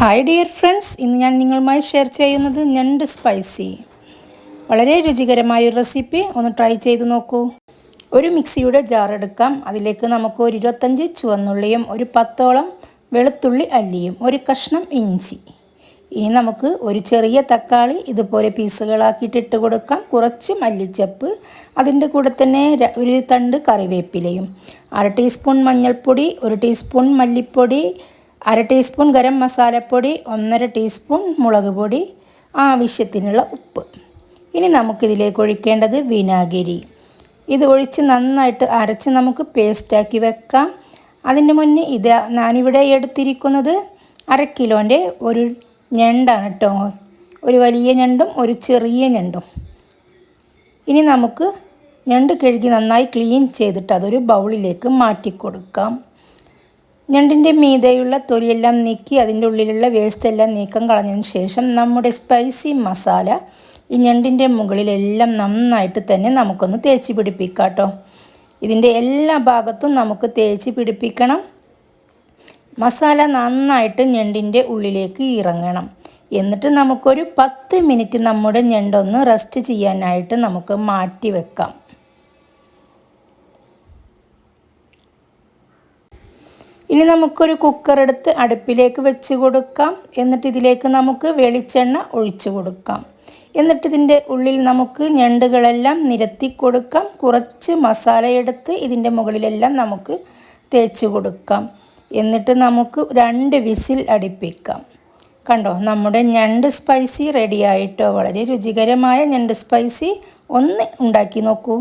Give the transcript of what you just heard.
Hi dear friends, ഇന്ന് ഞാൻ നിങ്ങളുമായി ഷെയർ ചെയ്യുന്നത് ഞണ്ട് സ്പൈസി. വളരെ രുചികരമായൊരു റെസിപ്പി, ഒന്ന് ട്രൈ ചെയ്ത് നോക്കൂ. ഒരു മിക്സിയുടെ ജാർ എടുക്കാം. അതിലേക്ക് നമുക്ക് ഒരു 25 ചുവന്നുള്ളിയും ഒരു 10ഓളം വെളുത്തുള്ളി അല്ലിയും ഒരു കഷ്ണം ഇഞ്ചി. ഇനി നമുക്ക് ഒരു ചെറിയ തക്കാളി ഇതുപോലെ പീസുകളാക്കിയിട്ട് ഇട്ട് കൊടുക്കാം. കുറച്ച് മല്ലിച്ചപ്പ്, അതിൻ്റെ കൂടെ തന്നെ ഒരു തണ്ട് കറിവേപ്പിലയും, 1/2 ടീസ്പൂൺ മഞ്ഞൾപ്പൊടി, 1 ടീസ്പൂൺ മല്ലിപ്പൊടി, 1/2 ടീസ്പൂൺ ഗരം മസാലപ്പൊടി, 1/2 ടീസ്പൂൺ മുളക് പൊടി, ആവശ്യത്തിനുള്ള ഉപ്പ്. ഇനി നമുക്കിതിലേക്ക് ഒഴിക്കേണ്ടത് വിനാഗിരി. ഇത് ഒഴിച്ച് നന്നായിട്ട് അരച്ച് നമുക്ക് പേസ്റ്റാക്കി വെക്കാം. അതിന് മുന്നേ ഞാനിവിടെ എടുത്തിരിക്കുന്നത് 1/2 കിലോൻ്റെ ഒരു ഞണ്ടാണ് കേട്ടോ. ഒരു വലിയ ഞണ്ടും ഒരു ചെറിയ ഞണ്ടും. ഇനി നമുക്ക് ഞണ്ട് കഴുകി നന്നായി ക്ലീൻ ചെയ്തിട്ട് അതൊരു ബൗളിലേക്ക് മാറ്റി കൊടുക്കാം. ഞണ്ടിൻ്റെ മീതെയുള്ള തൊലിയെല്ലാം നീക്കി അതിൻ്റെ ഉള്ളിലുള്ള വേസ്റ്റെല്ലാം നീക്കം കളഞ്ഞതിന് ശേഷം നമ്മുടെ സ്പൈസി മസാല ഈ ഞണ്ടിൻ്റെ മുകളിലെല്ലാം നന്നായിട്ട് തന്നെ നമുക്കൊന്ന് തേച്ച് പിടിപ്പിക്കാം കേട്ടോ. ഇതിൻ്റെ എല്ലാ ഭാഗത്തും നമുക്ക് തേച്ച് പിടിപ്പിക്കണം. മസാല നന്നായിട്ട് ഞണ്ടിൻ്റെ ഉള്ളിലേക്ക് ഇറങ്ങണം. എന്നിട്ട് നമുക്കൊരു 10 മിനിറ്റ് നമ്മുടെ ഞണ്ടൊന്ന് റെസ്റ്റ് ചെയ്യാനായിട്ട് നമുക്ക് മാറ്റി വെക്കാം. ഇനി നമുക്കൊരു കുക്കർ എടുത്ത് അടുപ്പിലേക്ക് വെച്ച് കൊടുക്കാം. എന്നിട്ട് ഇതിലേക്ക് നമുക്ക് വെളിച്ചെണ്ണ ഒഴിച്ചു കൊടുക്കാം. എന്നിട്ട് ഇതിൻ്റെ ഉള്ളിൽ നമുക്ക് ഞണ്ടുകളെല്ലാം നിരത്തി കൊടുക്കാം. കുറച്ച് മസാല എടുത്ത് ഇതിൻ്റെ മുകളിലെല്ലാം നമുക്ക് തേച്ച് കൊടുക്കാം. എന്നിട്ട് നമുക്ക് 2 വിസിൽ അടുപ്പിക്കാം. കണ്ടോ, നമ്മുടെ ഞണ്ട് സ്പൈസി റെഡി ആയിട്ടോ. വളരെ രുചികരമായ ഞണ്ട് സ്പൈസി ഒന്ന് ഉണ്ടാക്കി നോക്കൂ.